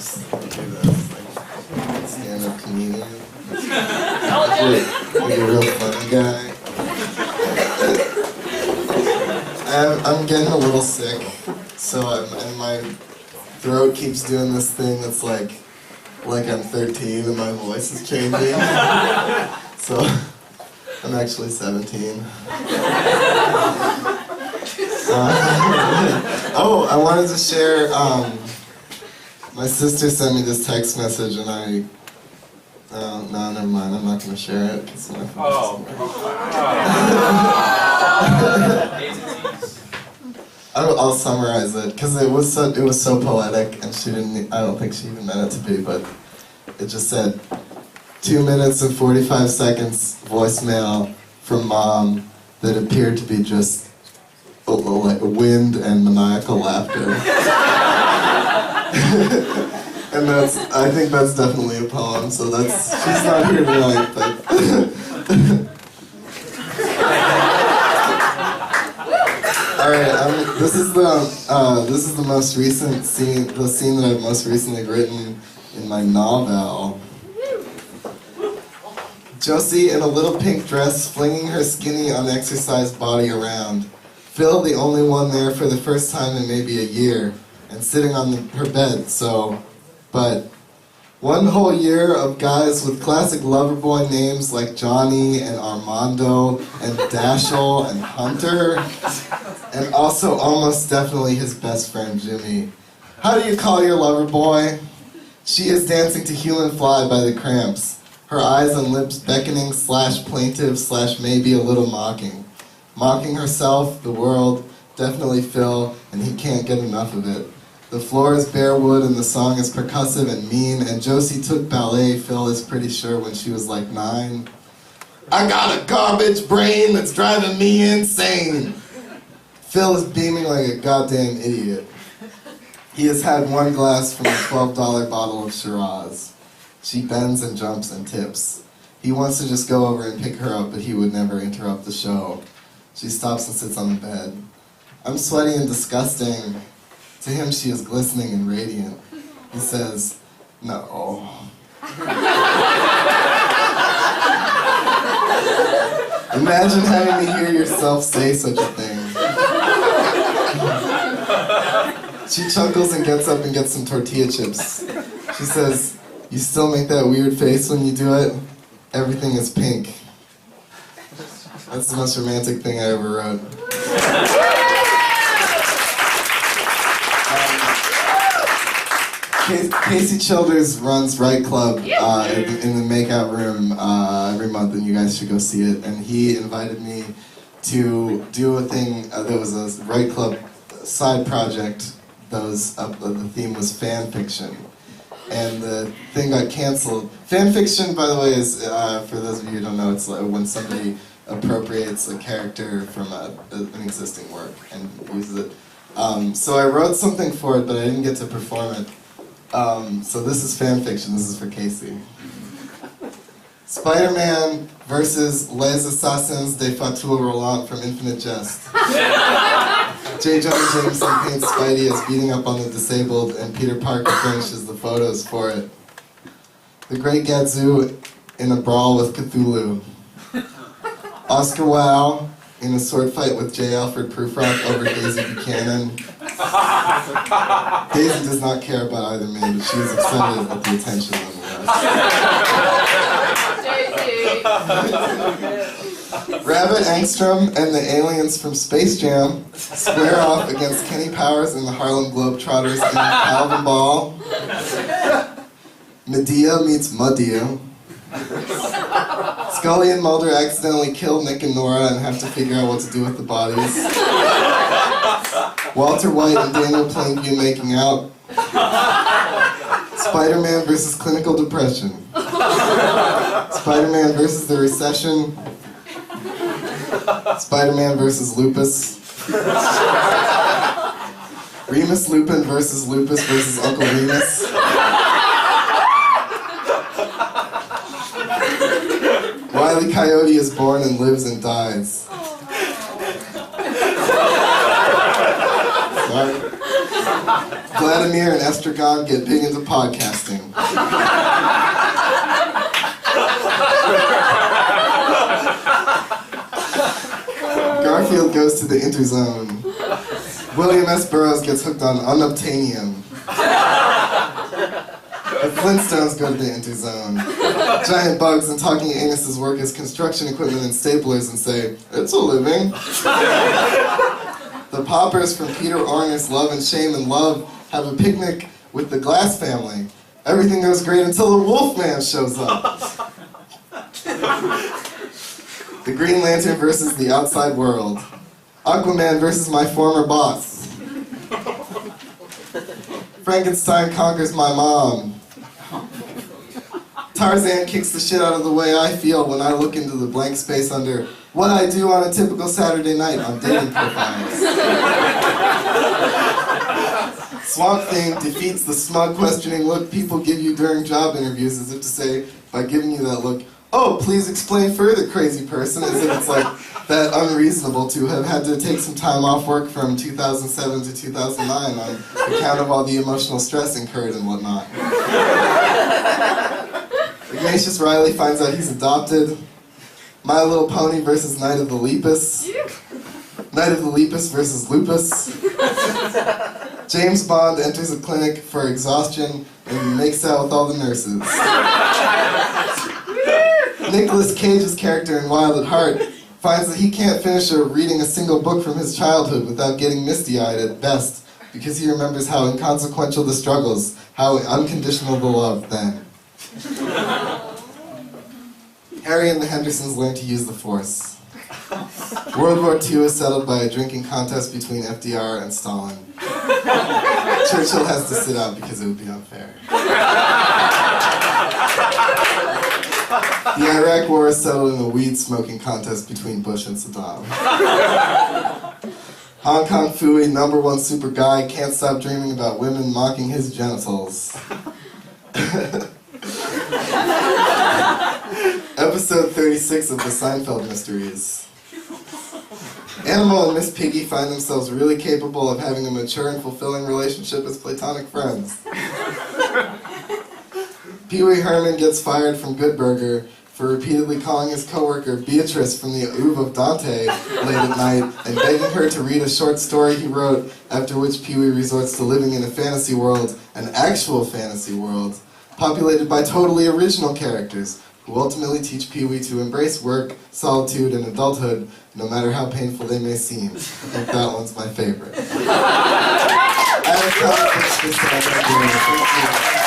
just do this, like stand-up comedian. Like a real funny guy. I'm getting a little sick, so and my throat keeps doing this thing that's like I'm 13 and my voice is changing. So I'm actually 17. Oh, I wanted to share, my sister sent me this text message and no, never mind, I'm not going to share it. Cause my I'll summarize it, because it was so poetic, and I don't think she even meant it to be, but it just said, 2 minutes and 45 seconds voicemail from Mom that appeared to be just like wind and maniacal laughter. And I think that's definitely a poem, so she's not here tonight, but... Alright, this is the most recent scene, the scene that I've most recently written in my novel. Josie in a little pink dress, flinging her skinny, unexercised body around. Phil, the only one there for the first time in maybe a year, and sitting on her bed, but 1 whole year of guys with classic lover boy names like Johnny and Armando and Dashiell and Hunter, and also almost definitely his best friend Jimmy. How do you call your lover boy? She is dancing to Human Fly by the Cramps, her eyes and lips beckoning / plaintive / maybe a little mocking. Mocking herself, the world, definitely Phil, and he can't get enough of it. The floor is bare wood and the song is percussive and mean, and Josie took ballet, Phil is pretty sure, when she was like 9. I got a garbage brain that's driving me insane. Phil is beaming like a goddamn idiot. He has had 1 glass from a $12 bottle of Shiraz. She bends and jumps and tips. He wants to just go over and pick her up, but he would never interrupt the show. She stops and sits on the bed. I'm sweaty and disgusting. To him, she is glistening and radiant. He says, no. Imagine having to hear yourself say such a thing. She chuckles and gets up and gets some tortilla chips. She says, you still make that weird face when you do it? Everything is pink. That's the most romantic thing I ever wrote. Casey Childers runs Right Club in the Makeout Room every month, and you guys should go see it. And he invited me to do a thing that was a Right Club side project. The theme was fan fiction, and the thing got canceled. Fan fiction, by the way, is for those of you who don't know, it's like when somebody appropriates a character from an existing work and uses it. So I wrote something for it, but I didn't get to perform it. So this is fan fiction, this is for Casey. Spider-Man versus Les Assassins de Fatou Roland from Infinite Jest. J. Jonah Jameson paints Spidey as beating up on the disabled, and Peter Parker furnishes the photos for it. The Great Gadzoo in a brawl with Cthulhu. Oscar Wilde in a sword fight with J. Alfred Prufrock over Daisy Buchanan. Daisy does not care about either man, but she is excited at the attention nonetheless. Rabbit Angstrom and the aliens from Space Jam square off against Kenny Powers and the Harlem Globetrotters in Calvin Ball. Medea meets Madea. Scully and Mulder accidentally kill Nick and Nora and have to figure out what to do with the bodies. Walter White and Daniel Plainview making out. Spider-Man versus clinical depression. Spider-Man versus the recession. Spider-Man versus lupus. Remus Lupin versus Lupus versus Uncle Remus. Wile E. Coyote is born and lives and dies. Sorry. Vladimir and Estragon get big into podcasting. Garfield goes to the Interzone. William S. Burroughs gets hooked on unobtainium. The Flintstones go to the Interzone. Giant bugs and talking anuses work as construction equipment and staplers and say, "It's a living." The Poppers from Peter Orner's Love and Shame and Love have a picnic with the Glass family. Everything goes great until the Wolfman shows up. The Green Lantern versus the outside world. Aquaman versus my former boss. Frankenstein conquers my mom. Tarzan kicks the shit out of the way I feel when I look into the blank space under what I do on a typical Saturday night on dating profiles. Swamp Thing defeats the smug questioning look people give you during job interviews, as if to say, by giving you that look, "Oh, please explain further, crazy person," as if it's like that unreasonable to have had to take some time off work from 2007 to 2009 on account of all the emotional stress incurred and whatnot. Ignatius Riley finds out he's adopted. My Little Pony versus Night of the Lepus. Night of the Lepus versus Lupus. James Bond enters a clinic for exhaustion and makes out with all the nurses. Nicolas Cage's character in Wild at Heart finds that he can't finish reading a single book from his childhood without getting misty-eyed at best, because he remembers how inconsequential the struggles, how unconditional the love then. Harry and the Hendersons learn to use the Force. World War II is settled by a drinking contest between FDR and Stalin. Churchill has to sit out because it would be unfair. The Iraq War is settled in a weed-smoking contest between Bush and Saddam. Hong Kong Phooey, #1 super guy, can't stop dreaming about women mocking his genitals. Episode 36 of the Seinfeld Mysteries. Animal and Miss Piggy find themselves really capable of having a mature and fulfilling relationship as platonic friends. Pee Wee Herman gets fired from Good Burger for repeatedly calling his coworker Beatrice from the Oeuvre of Dante late at night and begging her to read a short story he wrote, after which Pee Wee resorts to living in a fantasy world, an actual fantasy world, populated by totally original characters, who ultimately teach Pee Wee to embrace work, solitude, and adulthood, no matter how painful they may seem. I think that one's my favorite. I have comic books this time. Thank you.